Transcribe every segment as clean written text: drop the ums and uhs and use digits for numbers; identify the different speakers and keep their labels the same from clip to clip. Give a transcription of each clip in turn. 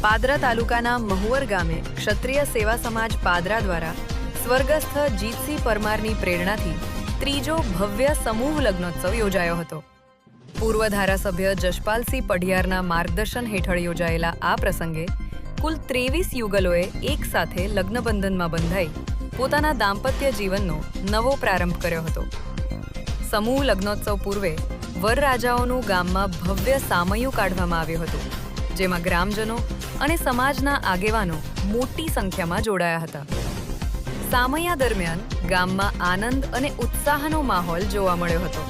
Speaker 1: પાદરા તાલુકાના મહુવર ગામે ક્ષત્રિય સેવા સમાજ પાદરા દ્વારા સ્વર્ગસ્થ જીતસિંહ પરમારની પ્રેરણાથી ત્રીજો ભવ્ય સમૂહ લગ્નોત્સવ યોજાયો હતો। પૂર્વ ધારાસભ્ય જશપાલસિંહ પઢિયારના માર્ગદર્શન હેઠળ યોજાયેલા આ પ્રસંગે કુલ 23 યુગલોએ એક સાથે લગ્નબંધનમાં બંધાઈ પોતાના દાંપત્ય જીવનનો નવો પ્રારંભ કર્યો હતો। સમૂહ લગ્નોત્સવ પૂર્વે વરરાજાઓનું ગામમાં ભવ્ય સામૈયું કાઢવામાં આવ્યું હતું, જેમાં ગ્રામજનો અને સમાજના આગેવાનો મોટી સંખ્યામાં જોડાયા હતા। સામૈયા દરમિયાન ગામમાં આનંદ અને ઉત્સાહનો માહોલ જોવા મળ્યો હતો।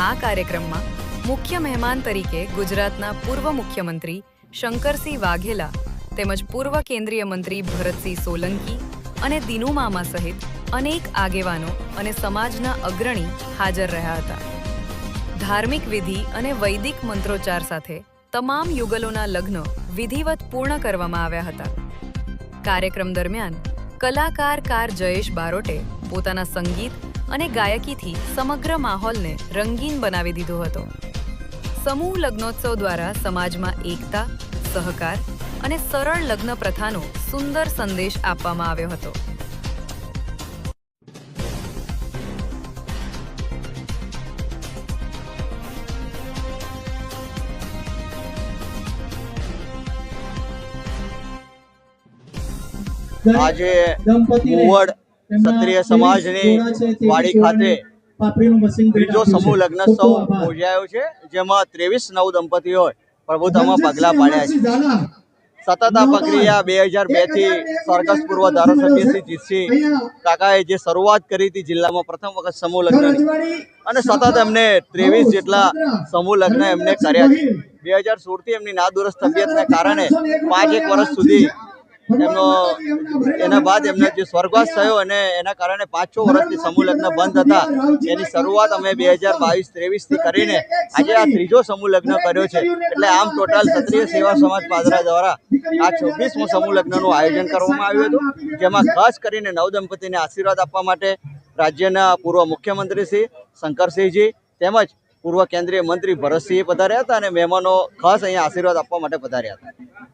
Speaker 1: આ કાર્યક્રમમાં મુખ્ય મહેમાન તરીકે ગુજરાતના પૂર્વ મુખ્યમંત્રી શંકરસિંહ વાઘેલા તેમજ પૂર્વ કેન્દ્રીય મંત્રી ભરતસિંહ સોલંકી અને દિનુ મામા સહિત અનેક આગેવાનો અને સમાજના અગ્રણી હાજર રહ્યા હતા। ધાર્મિક વિધિ અને વૈદિક મંત્રોચ્ચાર સાથે તમામ યુગલોના લગ્ન વિધિવત પૂર્ણ કરવામાં આવ્યા હતા। કાર્યક્રમ દરમિયાન કલાકાર જયેશ બારોટે પોતાના સંગીત અને ગાયકીથી સમગ્ર માહોલને રંગીન બનાવી દીધો હતો। સમૂહ લગ્નોત્સવ દ્વારા સમાજમાં એકતા, સહકાર અને સરળ લગ્ન પ્રથાનો સુંદર સંદેશ આપવામાં આવ્યો હતો।
Speaker 2: આજે મુવડ ક્ષત્રિય સમાજની વાડી ખાતે ત્રીજો સમૂહ લગ્નોત્સવ યોજાયો છે, જેમાં 23 નવ દંપતીઓએ પ્રભુતામાં પગલા પાડ્યા છે। સતત આ પ્રક્રિયા 2002 થી સ્વર્ગસ્થ પૂર્વ ધારાસભ્ય શ્રી જીતસિંહ કાકાએ જે શરૂઆત કરી હતી જિલ્લામાં પ્રથમ વખત સમૂહ લગ્નની, અને સતત એમને 23 જેટલા સમૂહ લગ્ન એમને કર્યા છે। 2016 થી એમની નાદુરસ્ત તબિયતને કારણે 5 વર્ષ સુધી એના બાદ એમને જે સ્વર્ગવાસ થયો અને એના કારણે 5-6 વર્ષથી સમૂહ લગ્ન બંધ હતા। એની શરૂઆત અમે 2022-23 થી કરીને આજે આ ત્રીજો સમૂહ લગ્ન કર્યો છે। એટલે આમ ટોટલ ક્ષત્રિય સેવા સમાજ પાદરા દ્વારા આ 26મો સમૂહ લગ્નનું આયોજન કરવામાં આવ્યું હતું, જેમાં ખાસ કરીને નવ દંપતીને આશીર્વાદ આપવા માટે રાજ્યના પૂર્વ મુખ્યમંત્રી શ્રી શંકરસિંહજી તેમજ પૂર્વ કેન્દ્રીય મંત્રી ભરતસિંહ પધાર્યા હતા અને મહેમાનો ખાસ અહીંયા આશીર્વાદ આપવા માટે પધાર્યા હતા।